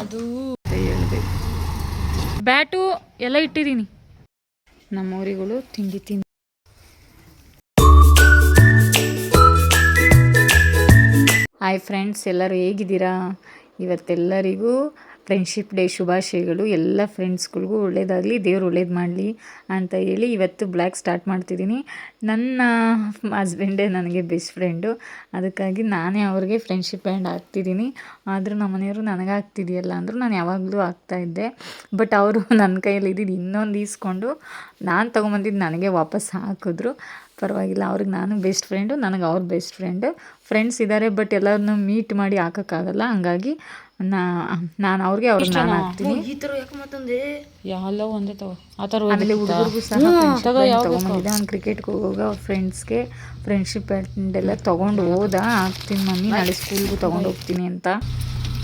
ಅದು ಹೇಳಿದೆ. ಬ್ಯಾಟು ಎಲ್ಲ ಇಟ್ಟಿದ್ದೀನಿ. ನಮ್ಮೂರಿಗಳು ತಿಂಡಿ ತಿಂಡಿ. ಹಾಯ್ ಫ್ರೆಂಡ್ಸ್, ಎಲ್ಲರೂ ಹೇಗಿದ್ದೀರಾ? ಇವತ್ತೆಲ್ಲರಿಗೂ ಫ್ರೆಂಡ್ಶಿಪ್ ಡೇ ಶುಭಾಶಯಗಳು. ಎಲ್ಲ ಫ್ರೆಂಡ್ಸ್ಗಳಿಗೂ ಒಳ್ಳೇದಾಗಲಿ, ದೇವ್ರು ಒಳ್ಳೇದು ಮಾಡಲಿ ಅಂತ ಹೇಳಿ ಇವತ್ತು ಬ್ಲಾಗ್ ಸ್ಟಾರ್ಟ್ ಮಾಡ್ತಿದ್ದೀನಿ. ನನ್ನ ಹಸ್ಬೆಂಡೇ ನನಗೆ ಬೆಸ್ಟ್ ಫ್ರೆಂಡು, ಅದಕ್ಕಾಗಿ ನಾನೇ ಅವ್ರಿಗೆ ಫ್ರೆಂಡ್ಶಿಪ್ ಬ್ಯಾಂಡ್ ಹಾಕ್ತಿದ್ದೀನಿ. ಆದರೂ ನಮ್ಮ ಮನೆಯವರು ನನಗೆ ಆಗ್ತಿದೆಯಲ್ಲ ಅಂದರು. ನಾನು ಯಾವಾಗಲೂ ಆಗ್ತಾಯಿದ್ದೆ. ಬಟ್ ಅವರು ನನ್ನ ಕೈಯಲ್ಲಿ ಇದ್ದಿದ್ದು ಇನ್ನೊಂದು ಈಸ್ಕೊಂಡು ನಾನು ತೊಗೊಂಬಂದಿದ್ದು ನನಗೆ ವಾಪಸ್ ಹಾಕಿದ್ರು. ಪರವಾಗಿಲ್ಲ, ಅವ್ರಿಗೆ ನಾನು ಬೆಸ್ಟ್ ಫ್ರೆಂಡು, ನನಗೆ ಅವ್ರ ಬೆಸ್ಟ್ ಫ್ರೆಂಡು. ಫ್ರೆಂಡ್ಸ್ ಇದ್ದಾರೆ, ಬಟ್ ಎಲ್ಲರನ್ನೂ ಮೀಟ್ ಮಾಡಿ ಹಾಕೋಕ್ಕಾಗಲ್ಲ. ಹಂಗಾಗಿ ನಾನು ಅವ್ರಿಗೆ ಅವ್ರಿಗೆ ನಾನು ಹಾಕ್ತೀನಿ. ಈ ಥರ ಯಾಕೆ ಮಾತಂದೆ ಎಲ್ಲ ಒಂದೇ ತಗೋ ಆ ಥರ. ಆಮೇಲೆ ಹುಡುಗರಿಗೂ ಸಹ ತೊಗೊಂಬಂದಿದ್ದೆ. ಅವ್ನು ಕ್ರಿಕೆಟ್ಗೆ ಹೋಗುವಾಗ ಅವ್ರ ಫ್ರೆಂಡ್ಸ್ಗೆ ಫ್ರೆಂಡ್ಶಿಪ್ ಬ್ಯಾಂಡ್ ಎಲ್ಲ ತೊಗೊಂಡು ಹೋದ. ಹಾಕ್ತೀನಿ ಮಮ್ಮಿ, ನಾಳೆ ಸ್ಕೂಲ್ಗೂ ತೊಗೊಂಡು ಹೋಗ್ತೀನಿ ಅಂತ.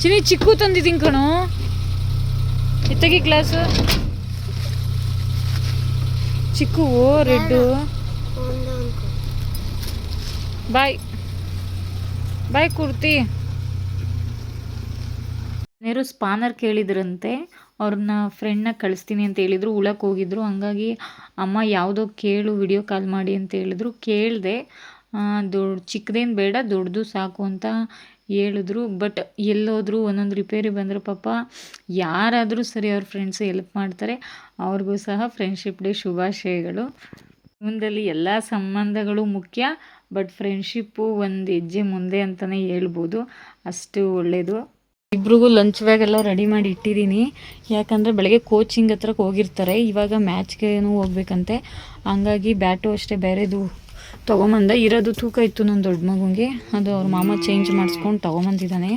ಚಿನಿ ಚಿಕ್ಕು ತಂದಿದ್ದೀನಿ ಕಣೋ, ಇತ್ತಗಿ ಗ್ಲಾಸು ಚಿಕ್ಕು ರೆಡ್ಡು. ಬಾಯ್ ಬಾಯ್ ಕುರ್ತಿ. ನೇರು ಸ್ಪಾನರ್ ಕೇಳಿದ್ರಂತೆ, ಅವ್ರನ್ನ ಫ್ರೆಂಡ್ನ ಕಳಿಸ್ತೀನಿ ಅಂತ ಹೇಳಿದರು. ಉಳಕ್ಕೆ ಹೋಗಿದ್ರು. ಹಂಗಾಗಿ ಅಮ್ಮ ಯಾವುದೋ ಕೇಳು, ವಿಡಿಯೋ ಕಾಲ್ ಮಾಡಿ ಅಂತ ಹೇಳಿದ್ರು. ಕೇಳಿದೆ. ಚಿಕ್ಕದೇನು ಬೇಡ, ದೊಡ್ಡದು ಸಾಕು ಅಂತ ಹೇಳಿದ್ರು. ಬಟ್ ಎಲ್ಲೋದ್ರು ಒಂದೊಂದು ರಿಪೇರಿ ಬಂದರೆ ಪಾಪ ಯಾರಾದರೂ ಸರಿ ಅವ್ರ ಫ್ರೆಂಡ್ಸು ಹೆಲ್ಪ್ ಮಾಡ್ತಾರೆ. ಅವ್ರಿಗೂ ಸಹ ಫ್ರೆಂಡ್ಶಿಪ್ ಡೇ ಶುಭಾಶಯಗಳು. ಜೀವನದಲ್ಲಿ ಎಲ್ಲ ಸಂಬಂಧಗಳು ಮುಖ್ಯ, ಬಟ್ ಫ್ರೆಂಡ್ಶಿಪ್ಪು ಒಂದು ಹೆಜ್ಜೆ ಮುಂದೆ ಅಂತಲೇ ಹೇಳ್ಬೋದು. ಅಷ್ಟು ಒಳ್ಳೆಯದು. ಇಬ್ರಿಗೂ ಲಂಚ್ ಬ್ಯಾಗ್ ಎಲ್ಲ ರೆಡಿ ಮಾಡಿ ಇಟ್ಟಿದ್ದೀನಿ. ಯಾಕಂದರೆ ಬೆಳಗ್ಗೆ ಕೋಚಿಂಗ್ ಹತ್ರಕ್ಕೆ ಹೋಗಿರ್ತಾರೆ, ಇವಾಗ ಮ್ಯಾಚ್ಗೇನು ಹೋಗ್ಬೇಕಂತೆ. ಹಂಗಾಗಿ ಬ್ಯಾಟು ಅಷ್ಟೇ ಬೇರೆದು ತೊಗೊಂಬಂದ. ಇರೋದು ತೂಕ ಇತ್ತು ನನ್ನ ದೊಡ್ಡ ಮಗುಗೆ, ಅದು ಅವ್ರ ಮಾಮ ಚೇಂಜ್ ಮಾಡಿಸ್ಕೊಂಡು ತೊಗೊಂಬಂದಿದ್ದಾನೆ.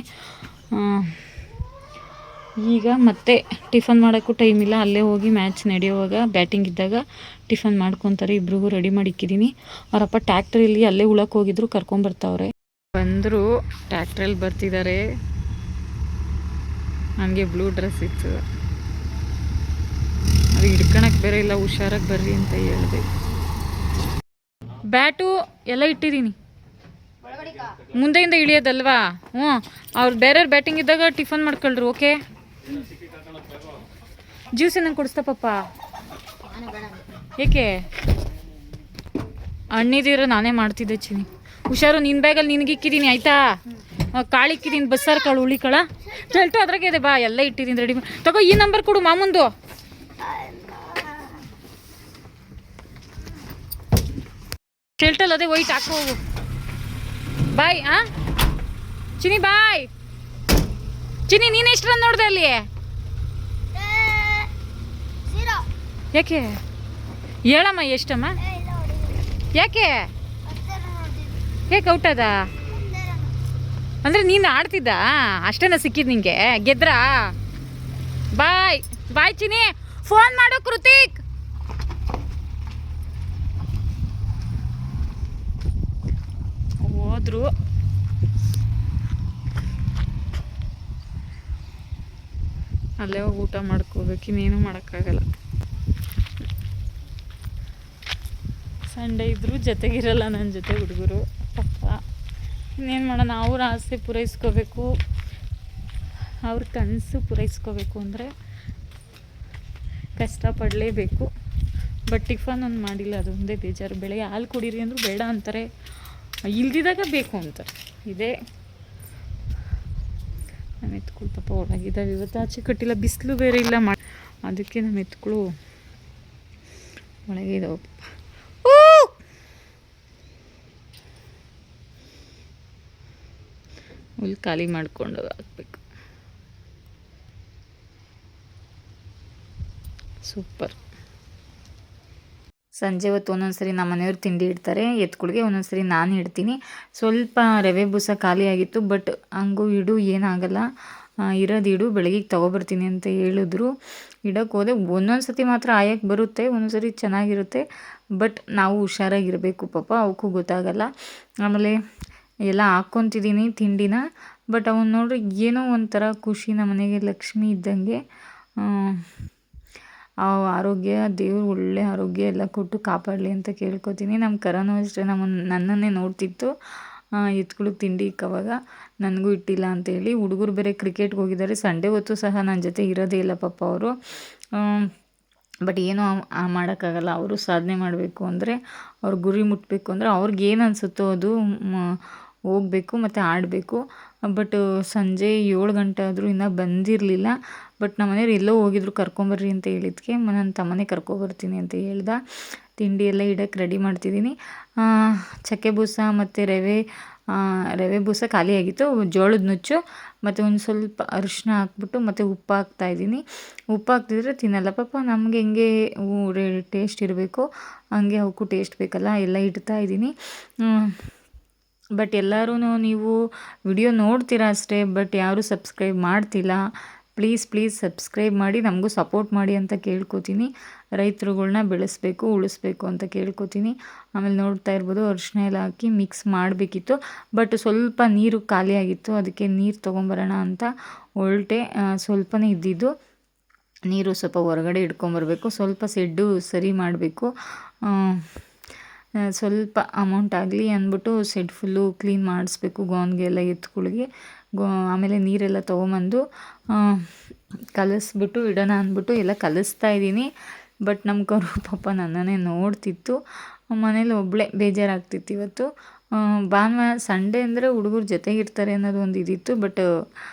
ಈಗ ಮತ್ತೆ ಟಿಫನ್ ಮಾಡೋಕ್ಕೂ ಟೈಮ್ ಇಲ್ಲ. ಅಲ್ಲೇ ಹೋಗಿ ಮ್ಯಾಚ್ ನಡೆಯುವಾಗ ಬ್ಯಾಟಿಂಗ್ ಇದ್ದಾಗ ಟಿಫನ್ ಮಾಡ್ಕೊತಾರೆ. ಇಬ್ರಿಗೂ ರೆಡಿ ಮಾಡಿ ಇಕ್ಕಿದ್ದೀನಿ. ಅವರಪ್ಪ ಟ್ಯಾಕ್ಟ್ರಲ್ಲಿ ಅಲ್ಲೇ ಉಳಕ್ಕೆ ಹೋಗಿದ್ರು, ಕರ್ಕೊಂಬರ್ತಾವ್ರೆ. ಬಂದರು, ಟ್ಯಾಕ್ಟ್ರಲ್ಲಿ ಬರ್ತಿದ್ದಾರೆ. ನನಗೆ ಬ್ಲೂ ಡ್ರೆಸ್ ಇತ್ತು, ಅದು ಹಿಡ್ಕೊಳಕ್ಕೆ ಬೇರೆ ಇಲ್ಲ, ಹುಷಾರಾಗಿ ಬರ್ರಿ ಅಂತ ಹೇಳಿದೆ. ಬ್ಯಾಟು ಎಲ್ಲ ಇಟ್ಟಿದ್ದೀನಿ, ಮುಂದೆಯಿಂದ ಇಳಿಯೋದಲ್ವಾ. ಅವ್ರು ಬೇರೆಯವ್ರು ಬ್ಯಾಟಿಂಗ್ ಇದ್ದಾಗ ಟಿಫನ್ ಮಾಡ್ಕೊಳ್ರಿ. ಓಕೆ, ಜ್ಯೂಸ್ ಏನಂಗೆ ಕೊಡಿಸ್ತಾ ಪಪ್ಪ? ಏಕೆ? ಹಣ್ಣಿದ್ದೀರ ನಾನೇ ಮಾಡ್ತಿದ್ದೆ ಚಿನಿ. ಹುಷಾರು, ನಿನ್ನ ಬ್ಯಾಗಲ್ಲಿ ನಿನಗೆ ಇಕ್ಕಿದ್ದೀನಿ ಆಯಿತಾ? ಕಾಳು ಇಕ್ಕಿದ್ದೀನಿ, ಬಸ್ಸಾರು ಕಾಳು, ಹುಳಿ ಕಾಳ ಟೆಲ್ಟು ಅದ್ರಾಗೆ ಇದೆ. ಬಾ, ಎಲ್ಲ ಇಟ್ಟಿದ್ದೀನಿ ರೆಡಿ. ತಗೋ, ಈ ನಂಬರ್ ಕೊಡು ಮಾಮಂದು. ಶೆಲ್ಟಲ್ಲಿ ಅದೇ ವೈಟ್ ಹಾಕೋ ಹೋಗು. ಬಾಯ್. ಚಿನಿ ಬಾಯ್. ಚಿನಿ, ನೀನು ಎಷ್ಟು ರನ್ ನೋಡಿದೆ ಅಲ್ಲಿ? ಯಾಕೆ? ಹೇಳಮ್ಮ ಎಷ್ಟಮ್ಮ? ಯಾಕೆ ಔಟ್ ಅದ? ಅಂದರೆ ನೀನು ಆಡ್ತಿದ್ದ ಅಷ್ಟೇನ ಸಿಕ್ಕಿದ್ದು ನಿಂಗೆ? ಗೆದ್ರಾ? ಬಾಯ್ ಬಾಯ್ ಚಿನಿ. ಫೋನ್ ಮಾಡು ಕೃತಿಕ್. ಹೋದ್ರು. ಅಲ್ಲೇ ಹೋಗಿ ಊಟ ಮಾಡ್ಕೋಬೇಕು, ಇನ್ನೇನು ಮಾಡೋಕ್ಕಾಗಲ್ಲ. ಸಂಡೇ ಇದ್ದರೂ ಜೊತೆಗಿರಲ್ಲ ನನ್ನ ಜೊತೆ ಹುಡುಗರು ಪಾಪ. ಇನ್ನೇನು ಮಾಡೋಣ, ಅವ್ರ ಆಸೆ ಪೂರೈಸ್ಕೋಬೇಕು, ಅವ್ರ ಕನಸು ಪೂರೈಸ್ಕೋಬೇಕು ಅಂದರೆ ಕಷ್ಟಪಡಲೇಬೇಕು. ಬಟ್ ಟಿಫನ್ ಒಂದು ಮಾಡಿಲ್ಲ, ಅದೊಂದೇ ಬೇಜಾರು. ಬೆಳಗ್ಗೆ ಹಾಲು ಕುಡೀರಿ ಅಂದರೂ ಬೇಡ ಅಂತಾರೆ, ಇಲ್ದಿದಾಗ ಬೇಕು ಅಂತಾರೆ. ಇದೇ ನಮ್ಮ ಎತ್ಕೊಳು ಪಾಪ ಒಳಗಿದ್ದಾವೆ. ಇವತ್ತು ಆಚೆ ಕಟ್ಟಿಲ್ಲ, ಬಿಸಿಲು ಬೇರೆ ಇಲ್ಲ, ಅದಕ್ಕೆ ನಮ್ಮ ಎತ್ಕೊಳು ಒಳಗೆ ಇದ್ದಾವೆ ಪಾಪ. ಹುಲ್ ಖಾಲಿ ಮಾಡಿಕೊಂಡು ಹಾಕ್ಬೇಕು. ಸೂಪರ್. ಸಂಜೆ ಹೊತ್ತು ಒಂದೊಂದ್ಸರಿ ನಮ್ಮ ಮನೆಯವ್ರು ತಿಂಡಿ ಇಡ್ತಾರೆ ಎತ್ಕೊಳಿಗೆ, ಒಂದೊಂದ್ಸರಿ ನಾನು ಇಡ್ತೀನಿ. ಸ್ವಲ್ಪ ರವೆ ಬೂಸ ಖಾಲಿ ಆಗಿತ್ತು, ಬಟ್ ಹಂಗೂ ಇಡು, ಏನಾಗಲ್ಲ, ಇರೋದು ಇಡು, ಬೆಳಗ್ಗೆ ತೊಗೊಬರ್ತೀನಿ ಅಂತ ಹೇಳಿದ್ರು. ಇಡೋಕ್ಕೆ ಹೋದೆ. ಒಂದೊಂದು ಸತಿ ಮಾತ್ರ ಆಯಕ್ಕೆ ಬರುತ್ತೆ, ಒಂದೊಂದು ಸರಿ ಚೆನ್ನಾಗಿರುತ್ತೆ. ಬಟ್ ನಾವು ಹುಷಾರಾಗಿರಬೇಕು ಪಾಪ, ಅವಕ್ಕೂ ಗೊತ್ತಾಗಲ್ಲ. ಆಮೇಲೆ ಎಲ್ಲ ಹಾಕ್ಕೊತಿದ್ದೀನಿ ತಿಂಡಿನ. ಬಟ್ ಅವನು ನೋಡ್ರಿ ಏನೋ ಒಂಥರ ಖುಷಿ, ನಮ್ಮ ಮನೆಗೆ ಲಕ್ಷ್ಮಿ ಇದ್ದಂಗೆ. ಆರೋಗ್ಯ, ದೇವರು ಒಳ್ಳೆ ಆರೋಗ್ಯ ಎಲ್ಲ ಕೊಟ್ಟು ಕಾಪಾಡಲಿ ಅಂತ ಕೇಳ್ಕೊತೀನಿ. ನಮ್ಮ ಕರನೂ ಅಷ್ಟೇ ನನ್ನನ್ನೇ ನೋಡ್ತಿತ್ತು. ಎತ್ಕೊಳಕ್ಕೆ ತಿಂಡಿ ಇಕ್ಕವಾಗ ನನಗೂ ಇಟ್ಟಿಲ್ಲ ಅಂತೇಳಿ. ಹುಡುಗರು ಬೇರೆ ಕ್ರಿಕೆಟ್ಗೆ ಹೋಗಿದ್ದಾರೆ. ಸಂಡೇ ಹೊತ್ತು ಸಹ ನನ್ನ ಜೊತೆ ಇರೋದೇ ಇಲ್ಲ ಪಾಪ ಅವರು. ಬಟ್ ಏನೂ ಮಾಡೋಕ್ಕಾಗಲ್ಲ. ಅವರು ಸಾಧನೆ ಮಾಡಬೇಕು ಅಂದರೆ, ಅವ್ರ ಗುರಿ ಮುಟ್ಟಬೇಕು ಅಂದರೆ ಅವ್ರಿಗೇನು ಅನಿಸುತ್ತೋ ಅದು ಹೋಗಬೇಕು ಮತ್ತು ಆಡಬೇಕು. ಬಟ್ ಸಂಜೆ 7 ಗಂಟೆ ಆದರೂ ಇನ್ನೂ ಬಂದಿರಲಿಲ್ಲ. ಬಟ್ ನಮ್ಮ ಮನೆಯವ್ರು ಎಲ್ಲೋ ಹೋಗಿದ್ರು, ಕರ್ಕೊಂಬರ್ರಿ ಅಂತ ಹೇಳಿದ್ದಕ್ಕೆ ನನ್ನ ತಮ್ಮನೇ ಕರ್ಕೊಬರ್ತೀನಿ ಅಂತ ಹೇಳ್ದೆ. ತಿಂಡಿ ಎಲ್ಲ ಇಡಕ್ಕೆ ರೆಡಿ ಮಾಡ್ತಿದ್ದೀನಿ. ಚಕ್ಕೆ ಬೂಸ ಮತ್ತು ರವೆ ಬೂಸ ಖಾಲಿಯಾಗಿತ್ತು. ಜೋಳದ ನುಚ್ಚು ಮತ್ತು ಒಂದು ಸ್ವಲ್ಪ ಅರಿಶಿನ ಹಾಕ್ಬಿಟ್ಟು ಮತ್ತು ಉಪ್ಪು ಹಾಕ್ತಾಯಿದ್ದೀನಿ. ಉಪ್ಪು ಹಾಕ್ತಿದ್ರೆ ತಿನ್ನಲ್ಲ ಪಾಪ. ನಮಗೆ ಹೆಂಗೆ ಟೇಸ್ಟ್ ಇರಬೇಕು ಹಂಗೆ ಅವಕ್ಕೂ ಟೇಸ್ಟ್ ಬೇಕಲ್ಲ, ಎಲ್ಲ ಇಡ್ತಾಯಿದ್ದೀನಿ. ಬಟ್ ಎಲ್ಲರೂ ನೀವು ವಿಡಿಯೋ ನೋಡ್ತೀರಾ ಅಷ್ಟೇ, ಬಟ್ ಯಾರೂ ಸಬ್ಸ್ಕ್ರೈಬ್ ಮಾಡ್ತಿಲ್ಲ. ಪ್ಲೀಸ್ ಸಬ್ಸ್ಕ್ರೈಬ್ ಮಾಡಿ ನಮಗೂ ಸಪೋರ್ಟ್ ಮಾಡಿ ಅಂತ ಕೇಳ್ಕೊತೀನಿ. ರೈತರುಗಳ್ನ ಬೆಳೆಸಬೇಕು, ಉಳಿಸ್ಬೇಕು ಅಂತ ಕೇಳ್ಕೊತೀನಿ. ಆಮೇಲೆ ನೋಡ್ತಾ ಇರ್ಬೋದು, ಅರಿಶಿನ ಎಲ್ಲ ಹಾಕಿ ಮಿಕ್ಸ್ ಮಾಡಬೇಕಿತ್ತು. ಬಟ್ ಸ್ವಲ್ಪ ನೀರು ಖಾಲಿಯಾಗಿತ್ತು, ಅದಕ್ಕೆ ನೀರು ತೊಗೊಂಬರೋಣ ಅಂತ ಹೊರಟೆ. ಸ್ವಲ್ಪನೇ ಇದ್ದಿದ್ದು ನೀರು, ಸ್ವಲ್ಪ ಹೊರಗಡೆ ಇಟ್ಕೊಂಬರ್ಬೇಕು. ಸ್ವಲ್ಪ ಸೆಡ್ಡು ಸರಿ ಮಾಡಬೇಕು. ಸ್ವಲ್ಪ ಅಮೌಂಟ್ ಆಗಲಿ ಅಂದ್ಬಿಟ್ಟು ಸೆಡ್ ಫುಲ್ಲು ಕ್ಲೀನ್ ಮಾಡಿಸ್ಬೇಕು, ಗೋನ್ಗೆ ಎಲ್ಲ ಎತ್ಕೊಳಿಗೆ. ಆಮೇಲೆ ನೀರೆಲ್ಲ ತೊಗೊಂಬಂದು ಕಲಿಸ್ಬಿಟ್ಟು ಇಡೋಣ ಅಂದ್ಬಿಟ್ಟು ಎಲ್ಲ ಕಲಿಸ್ತಾ ಇದ್ದೀನಿ. ಬಟ್ ನಮ್ಮ ಕರು ಪಾಪ ನನ್ನನ್ನೇ ನೋಡ್ತಿತ್ತು. ಮನೇಲಿ ಒಬ್ಬಳೇ ಬೇಜಾರಾಗ್ತಿತ್ತು ಇವತ್ತು. ಭಾನುವಾರ ಸಂಡೇ ಅಂದರೆ ಹುಡುಗರು ಜೊತೆಗಿರ್ತಾರೆ ಅನ್ನೋದು ಒಂದು ಇದಿತ್ತು. ಬಟ್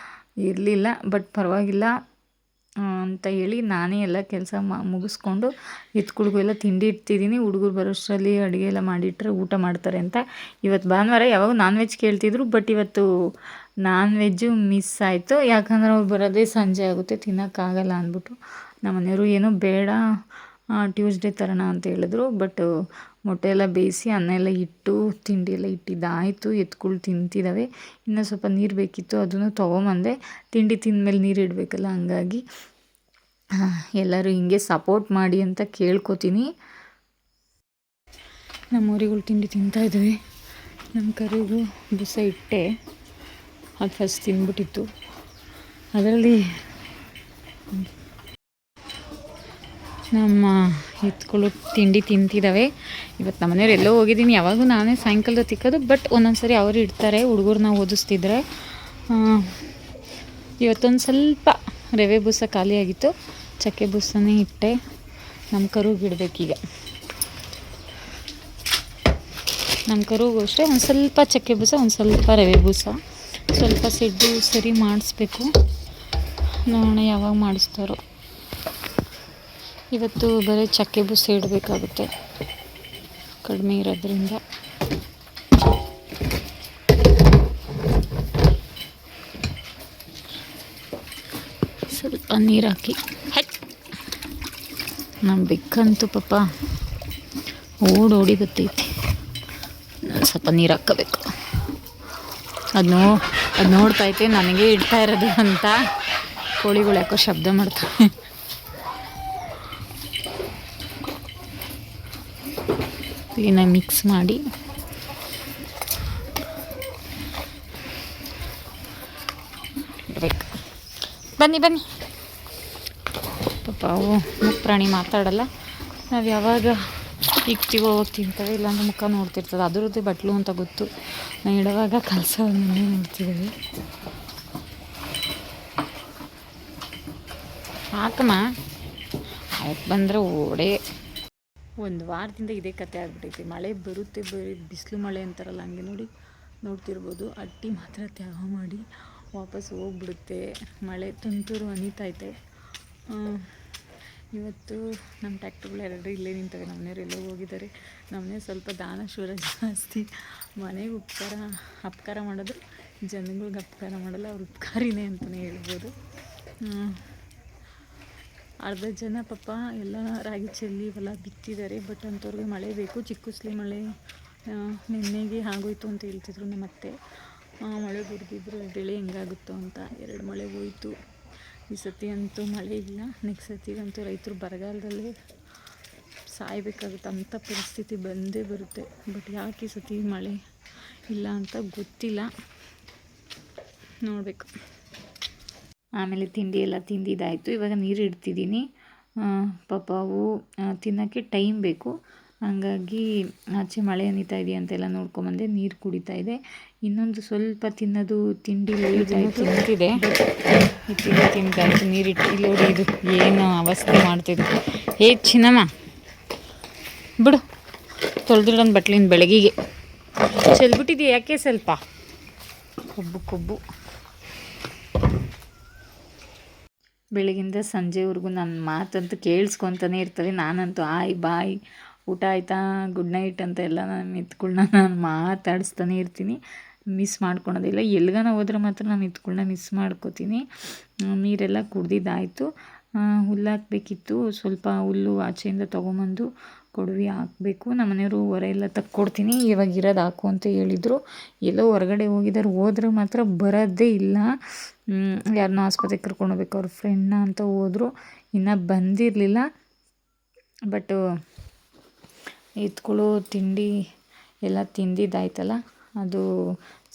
ಇರಲಿಲ್ಲ. ಬಟ್ ಪರವಾಗಿಲ್ಲ ಅಂತ ಹೇಳಿ ನಾನೇ ಎಲ್ಲ ಕೆಲಸ ಮುಗಿಸ್ಕೊಂಡು ಎತ್ಕೊಳ್ಗೂ ಎಲ್ಲ ತಿಂಡಿ ಇಡ್ತಿದ್ದೀನಿ. ಹುಡುಗರು ಬರೋಷ್ಟರಲ್ಲಿ ಅಡುಗೆ ಎಲ್ಲ ಮಾಡಿಟ್ರೆ ಊಟ ಮಾಡ್ತಾರೆ ಅಂತ. ಇವತ್ತು ಭಾನುವಾರ, ಯಾವಾಗ ನಾನ್ ವೆಜ್ ಕೇಳ್ತಿದ್ರು, ಬಟ್ ಇವತ್ತು ನಾನ್ ವೆಜ್ಜು ಮಿಸ್ ಆಯಿತು. ಯಾಕಂದರೆ ಅವ್ರು ಬರೋದೇ ಸಂಜೆ ಆಗುತ್ತೆ, ತಿನ್ನೋಕ್ಕಾಗಲ್ಲ ಅಂದ್ಬಿಟ್ಟು ನಮ್ಮ ಮನೆಯವರು ಏನೂ ಬೇಡ ಟ್ಯೂಸ್ಡೇ ತರೋಣ ಅಂತ ಹೇಳಿದ್ರು. ಬಟ್ ಮೊಟ್ಟೆ ಎಲ್ಲ ಬೇಯಿಸಿ ಅನ್ನ ಎಲ್ಲ ಇಟ್ಟು ತಿಂಡಿ ಎಲ್ಲ ಇಟ್ಟಿದ್ದಾಯಿತು. ಎತ್ಕೊಳು ತಿಂತಿದ್ದಾವೆ. ಇನ್ನೂ ಸ್ವಲ್ಪ ನೀರು ಬೇಕಿತ್ತು, ಅದನ್ನು ತೊಗೊಂಬಂದೆ. ತಿಂಡಿ ತಿಂದಮೇಲೆ ನೀರು ಇಡಬೇಕಲ್ಲ, ಹಂಗಾಗಿ ಎಲ್ಲರೂ ಹಿಂಗೆ ಸಪೋರ್ಟ್ ಮಾಡಿ ಅಂತ ಕೇಳ್ಕೊತೀನಿ. ನಮ್ಮ ಊರಿಗಳು ತಿಂಡಿ ತಿಂತಾಯಿದ್ವಿ. ನಮ್ಮ ಕರಿಗೂ ಬೂಸ ಇಟ್ಟೆ, ಅದು ಫಸ್ಟ್ ತಿಂದ್ಬಿಟ್ಟಿತ್ತು. ಅದರಲ್ಲಿ ನಮ್ಮ ಎತ್ಕೊಳ್ಳೋ ತಿಂಡಿ ತಿಂತಿದ್ದಾವೆ. ಇವತ್ತು ನಮ್ಮ ಮನೆಯವ್ರು ಎಲ್ಲೋ ಹೋಗಿದ್ದೀನಿ. ಯಾವಾಗೂ ನಾನೇ ಸಾಯಂಕಾಲದ ತಿಕ್ಕೋದು, ಬಟ್ ಒಂದೊಂದು ಸರಿ ಅವರು ಇಡ್ತಾರೆ ಹುಡುಗರನ್ನ ಓದಿಸ್ತಿದ್ರೆ. ಇವತ್ತೊಂದು ಸ್ವಲ್ಪ ರವೆ ಬೂಸ ಖಾಲಿಯಾಗಿತ್ತು, ಚಕ್ಕೆ ಬೂಸನೇ ಇಟ್ಟೆ. ನಮ್ಮ ಕರುಗೆ ಇಡಬೇಕೀಗ. ನಮ್ಮ ಕರುಗೂ ಅಷ್ಟೇ ಒಂದು ಸ್ವಲ್ಪ ಚಕ್ಕೆ ಬೂಸ, ಒಂದು ಸ್ವಲ್ಪ ರವೆ ಬೂಸ, ಸ್ವಲ್ಪ ಸೆಡ್ಡು ಸರಿ ಮಾಡಿಸ್ಬೇಕು. ನೋಡೋಣ ಯಾವಾಗ ಮಾಡಿಸ್ತಾರೋ. ಇವತ್ತು ಬರೀ ಚಕ್ಕೆ ಬೂಸ ಇಡಬೇಕಾಗುತ್ತೆ, ಕಡಿಮೆ ಇರೋದ್ರಿಂದ. ಸ್ವಲ್ಪ ನೀರು ಹಾಕಿ ನಮ್ಮ ಬೆಕ್ಕಂತೂ ಪಾಪ ಓಡೋಡಿ ಬರ್ತೈತಿ. ಸ್ವಲ್ಪ ನೀರು ಹಾಕ್ಕೋಬೇಕು. ಅದು ನೋಡ್ತೈತೆ ನನಗೆ ಇಡ್ತಾ ಇರೋದು ಅಂತ. ಕೋಳಿಗಳು ಯಾಕೋ ಶಬ್ದ ಮಾಡ್ತವೆ. ಇದನ್ನು ಮಿಕ್ಸ್ ಮಾಡಿ ಇಡಬೇಕು. ಬನ್ನಿ ಪಾಪ ಅವು ಪ್ರಾಣಿ ಮಾತಾಡಲ್ಲ. ನಾವು ಯಾವಾಗ ಇಕ್ತೀವೋ ಅವಾಗ ತಿಂತವೆ, ಇಲ್ಲಾಂದ್ರೆ ಮುಖ ನೋಡ್ತಿರ್ತದೆ. ಅದರದ್ದೇ ಬಟ್ಲು ಅಂತ ಗೊತ್ತು. ನಾವು ಇಡುವಾಗ ಕಲಸೋದನ್ನೇ ನೋಡ್ತಿದ್ದೀವಿ. ಹಾಕಮ್ಮ, ಅವಕ್ಕೆ ಬಂದರೆ ಓಡೇ. ಒಂದು ವಾರದಿಂದ ಇದೇ ಕತೆ ಆಗ್ಬಿಟ್ಟೈತಿ. ಮಳೆ ಬರುತ್ತೆ, ಬರೀ ಬಿಸಿಲು ಮಳೆ ಅಂತಾರಲ್ಲ, ಹಂಗೆ ನೋಡ್ತಿರ್ಬೋದು. ಅಟ್ಟಿ ಮಾತ್ರ ತ್ಯಾಗ ಮಾಡಿ ವಾಪಸ್ ಹೋಗ್ಬಿಡುತ್ತೆ. ಮಳೆ ತುಂತುರು ಅನಿತೈತೆ. ಇವತ್ತು ನಮ್ಮ ಟ್ಯಾಕ್ಟರ್ಗಳು ಎರಡು ಇಲ್ಲೇ ನಿಂತವೆ. ನಮ್ಮನೆಯವ್ರು ಎಲ್ಲೋ ಹೋಗಿದ್ದಾರೆ. ನಮ್ಮನೆ ಸ್ವಲ್ಪ ದಾನಶೂರ ಜಾಸ್ತಿ. ಮನೆಗೆ ಅಪಕಾರ ಮಾಡೋದು, ಜನಗಳಿಗೆ ಅಪಕಾರ ಮಾಡಲ್ಲ. ಅವ್ರು ಉಪಕಾರಿನೇ ಅಂತಲೇ ಹೇಳ್ಬೋದು. ಅರ್ಧ ಜನ ಪಾಪ ಎಲ್ಲ ರಾಗಿ ಚೆಲ್ಲಿ ಹೊಲ ಬಿತ್ತಿದ್ದಾರೆ. ಬಟ್ ಅಂಥವ್ರಿಗೆ ಮಳೆ ಬೇಕು. ಚಿಕ್ಕುಸ್ಲಿ ಮಳೆ ನಿನ್ನೆಗೆ ಆಗೋಯ್ತು ಅಂತ ಹೇಳ್ತಿದ್ರು ನಮ್ಮ ಅತ್ತೆ. ಮಳೆ ಬಿಡ್ದಿದ್ರು ಬೆಳೆ ಹೆಂಗಾಗುತ್ತೋ ಅಂತ. 2 ಮಳೆ ಹೋಯ್ತು. ಈ ಸತಿ ಅಂತೂ ಮಳೆ ಇಲ್ಲ. ನೆಕ್ಸ್ಟ್ ಸತಿಗಂತೂ ರೈತರು ಬರಗಾಲದಲ್ಲೇ ಸಾಯಬೇಕಾಗುತ್ತೆ ಅಂಥ ಪರಿಸ್ಥಿತಿ ಬಂದೇ ಬರುತ್ತೆ. ಬಟ್ ಯಾಕೆ ಈ ಸತಿ ಮಳೆ ಇಲ್ಲ ಅಂತ ಗೊತ್ತಿಲ್ಲ, ನೋಡಬೇಕು. ಆಮೇಲೆ ತಿಂಡಿ ಎಲ್ಲ ತಿಂದಿದ್ದಾಯಿತು. ಇವಾಗ ನೀರು ಇಡ್ತಿದ್ದೀನಿ. ಪಾಪ ಅವು ತಿನ್ನೋಕ್ಕೆ ಟೈಮ್ ಬೇಕು. ಹಂಗಾಗಿ ಆಚೆ ಮಳೆ ಹನಿತಾ ಇದೆಯಂತೆಲ್ಲ ನೋಡ್ಕೊಂಬಂದೆ. ನೀರು ಕುಡಿತಾ ಇದೆ. ಇನ್ನೊಂದು ಸ್ವಲ್ಪ ತಿನ್ನೋದು ತಿಂಡಿ ಲೇಟ್ ಆಯಿತು. ತಿಂತಿದೆ, ತಿಂತಾಯಿತು. ನೀರಿಟ್ಟು ಇಲ್ಲಿ ನೋಡಿ, ಇದು ಏನು ಅವಸ್ಥೆ ಮಾಡ್ತಿದ್ದು. ಚಿನ್ನಮ್ಮ ಬಿಡು, ತೊಳೆದಿಡೋಣ ಬಟ್ಲಿನ ಬೆಳಗಿಗೆ ಚೆಲ್ಬಿಟ್ಟಿದ್ಯಾ ಯಾಕೆ? ಸ್ವಲ್ಪ ಕೊಬ್ಬು ಬೆಳಗಿಂದ ಸಂಜೆವರೆಗೂ ನನ್ನ ಮಾತಂತೂ ಕೇಳಿಸ್ಕೊತಾನೆ ಇರ್ತಾರೆ. ನಾನಂತೂ ಆಯ್ ಬಾಯ್ ಊಟ ಆಯಿತಾ, ಗುಡ್ ನೈಟ್ ಅಂತ ಎಲ್ಲ ನಾನು ಮಿತ್ಗಳನ್ನ ನಾನು ಮಾತಾಡಿಸ್ತಾನೆ ಇರ್ತೀನಿ. ಮಿಸ್ ಮಾಡ್ಕೊಳೋದಿಲ್ಲ. ಎಲ್ಗನ ಹೋದ್ರೆ ಮಾತ್ರ ನಾನು ಮಿತ್ಗಳನ್ನ ಮಿಸ್ ಮಾಡ್ಕೋತೀನಿ. ನೀರೆಲ್ಲ ಕುಡ್ದಿದ್ದಾಯಿತು. ಹುಲ್ಲು ಹಾಕಬೇಕಿತ್ತು. ಸ್ವಲ್ಪ ಹುಲ್ಲು ಆಚೆಯಿಂದ ತೊಗೊಂಬಂದು ಕೊಡವಿ ಹಾಕಬೇಕು. ನಮ್ಮ ಮನೆಯವರು ಹೊರ ಎಲ್ಲ ತಕ್ಕೊಡ್ತೀನಿ, ಇವಾಗ ಇರೋದು ಹಾಕು ಅಂತ ಹೇಳಿದರು. ಎಲ್ಲೋ ಹೊರಗಡೆ ಹೋದ್ರೆ ಮಾತ್ರ ಬರೋದೇ ಇಲ್ಲ. ಯಾರನ್ನೋ ಆಸ್ಪತ್ರೆಗೆ ಕರ್ಕೊಂಡು ಹೋಗ್ಬೇಕು, ಅವ್ರ ಫ್ರೆಂಡ್ನ ಅಂತ ಹೋದರು. ಇನ್ನೂ ಬಂದಿರಲಿಲ್ಲ. ಬಟ್ಟು ಎತ್ಕೊಳ್ಳೋ ತಿಂಡಿ ಎಲ್ಲ ತಿಂದಿದ್ದಾಯ್ತಲ್ಲ, ಅದು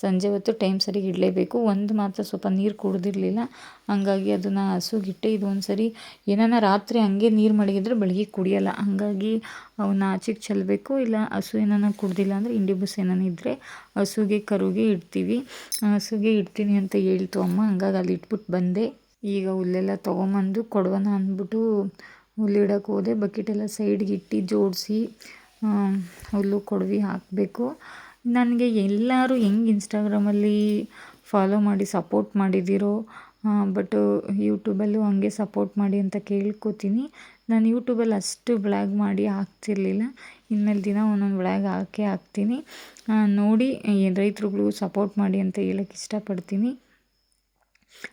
ಸಂಜೆ ಹೊತ್ತು ಟೈಮ್ ಸರಿಗೆ ಇಡಲೇಬೇಕು. ಒಂದು ಮಾತ್ರ ಸ್ವಲ್ಪ ನೀರು ಕುಡ್ದಿರಲಿಲ್ಲ, ಹಂಗಾಗಿ ಅದನ್ನು ಹಸುಗಿಟ್ಟೆ. ಇದು ಒಂದು ಸರಿ ಏನಾನ ರಾತ್ರಿ ಹಂಗೆ ನೀರು ಮಡಗಿದ್ರೆ ಬೆಳಗ್ಗೆ ಕುಡಿಯೋಲ್ಲ, ಹಂಗಾಗಿ ಅವನ್ನ ಆಚೆಗೆ ಚೆಲ್ಲಬೇಕು. ಇಲ್ಲ ಹಸು ಏನಾನ ಕುಡ್ದಿಲ್ಲ ಅಂದರೆ ಇಂಡಿ ಬಸ್ ಏನಾನ ಇದ್ದರೆ ಹಸುಗೆ ಕರುಗೆ ಇಡ್ತೀವಿ. ಹಸುಗೆ ಇಡ್ತೀನಿ ಅಂತ ಹೇಳ್ತು ಅಮ್ಮ, ಹಂಗಾಗಿ ಅಲ್ಲಿ ಇಟ್ಬಿಟ್ಟು ಬಂದೆ. ಈಗ ಹುಲ್ಲೆಲ್ಲ ತೊಗೊಂಬಂದು ಕೊಡುವನ ಅಂದ್ಬಿಟ್ಟು ಹುಲ್ಲಿಡಕ್ಕೆ ಹೋದೆ. ಬಕೆಟೆಲ್ಲ ಸೈಡ್ಗೆ ಇಟ್ಟು ಜೋಡಿಸಿ ಹುಲ್ಲು ಕೊಡವಿ ಹಾಕಬೇಕು. ನನಗೆ ಎಲ್ಲರೂ ಹೆಂಗೆ ಇನ್ಸ್ಟಾಗ್ರಾಮಲ್ಲಿ ಫಾಲೋ ಮಾಡಿ ಸಪೋರ್ಟ್ ಮಾಡಿದ್ದೀರೋ, ಬಟ್ಟು ಯೂಟ್ಯೂಬಲ್ಲೂ ಹಂಗೆ ಸಪೋರ್ಟ್ ಮಾಡಿ ಅಂತ ಕೇಳ್ಕೊತೀನಿ. ನಾನು ಯೂಟ್ಯೂಬಲ್ಲಿ ಅಷ್ಟು ವ್ಲಾಗ್ ಮಾಡಿ ಹಾಕ್ತಿರ್ಲಿಲ್ಲ. ಇನ್ಮೇಲೆ ದಿನ ಒಂದೊಂದು ವ್ಲಾಗ್ ಹಾಕ್ತೀನಿ. ನೋಡಿ ರೈತರುಗಳು ಸಪೋರ್ಟ್ ಮಾಡಿ ಅಂತ ಹೇಳೋಕ್ಕೆ ಇಷ್ಟಪಡ್ತೀನಿ.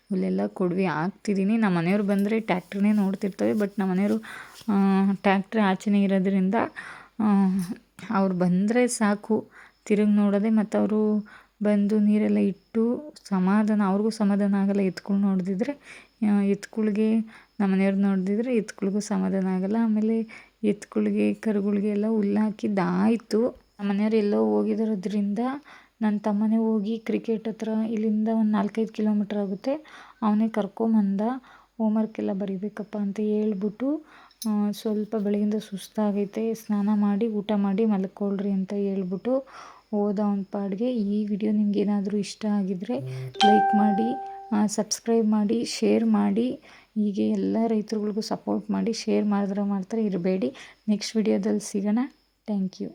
ಹುಲ್ಲೆಲ್ಲ ಕೊಡವಿ ಹಾಕ್ತಿದ್ದೀನಿ. ನಮ್ಮ ಮನೆಯವ್ರು ಬಂದರೆ ಟ್ಯಾಕ್ಟ್ರನ್ನೇ ನೋಡ್ತಿರ್ತವೆ. ಬಟ್ ನಮ್ಮ ಮನೆಯವರು ಟ್ಯಾಕ್ಟ್ರ್ ಆಚೆನೇ ಇರೋದ್ರಿಂದ ಅವ್ರು ಬಂದರೆ ಸಾಕು ತಿರುಗಿ ನೋಡೋದೆ. ಮತ್ತು ಅವರು ಬಂದು ನೀರೆಲ್ಲ ಇಟ್ಟು ಅವ್ರಿಗೂ ಸಮಾಧಾನ ಆಗೋಲ್ಲ. ಎತ್ಗಳು ನೋಡಿದ್ರೆ ಎತ್ಗಳಿಗೆ ನಮ್ಮ ಮನೆಯವ್ರು ನೋಡಿದ್ರೆ ಎತ್ಗಳಿಗೂ ಸಮಾಧಾನ ಆಗೋಲ್ಲ. ಆಮೇಲೆ ಎತ್ಗಳಿಗೆ ಕರುಗಳಿಗೆ ಎಲ್ಲ ಹುಲ್ಲು ಹಾಕಿದ್ದಾಯಿತು. ನಮ್ಮ ಮನೆಯವ್ರು ಎಲ್ಲೋ ಹೋಗಿರೋದ್ರಿಂದ ನನ್ನ ತಮ್ಮನೇ ಹೋಗಿ ಕ್ರಿಕೆಟ್ ಹತ್ರ ಇಲ್ಲಿಂದ ಒಂದು 4-5 ಕಿಲೋಮೀಟ್ರ್ ಆಗುತ್ತೆ, ಅವನೇ ಕರ್ಕೊಂಬಂದ. ಹೋಮ್ವರ್ಕ್ ಎಲ್ಲ ಬರೀಬೇಕಪ್ಪ ಅಂತ ಹೇಳ್ಬಿಟ್ಟು ಸ್ವಲ್ಪ ಬೆಳಗಿಂದ ಸುಸ್ತಾಗೈತೆ, ಸ್ನಾನ ಮಾಡಿ ಊಟ ಮಾಡಿ ಮಲ್ಕೊಳ್ರಿ ಅಂತ ಹೇಳ್ಬಿಟ್ಟು ಹೋದ ಅವನ ಪಾಡಿಗೆ. ಈ ವಿಡಿಯೋ ನಿಮ್ಗೇನಾದರೂ ಇಷ್ಟ ಆಗಿದ್ದರೆ ಲೈಕ್ ಮಾಡಿ, ಸಬ್ಸ್ಕ್ರೈಬ್ ಮಾಡಿ, ಶೇರ್ ಮಾಡಿ. ಹೀಗೆ ಎಲ್ಲ ರೈತರುಗಳಿಗೂ ಸಪೋರ್ಟ್ ಮಾಡಿ. ಶೇರ್ ಮಾಡಿದ್ರೆ ಮಾತ್ರ ಇರಬೇಡಿ. ನೆಕ್ಸ್ಟ್ ವಿಡಿಯೋದಲ್ಲಿ ಸಿಗೋಣ. Thank you.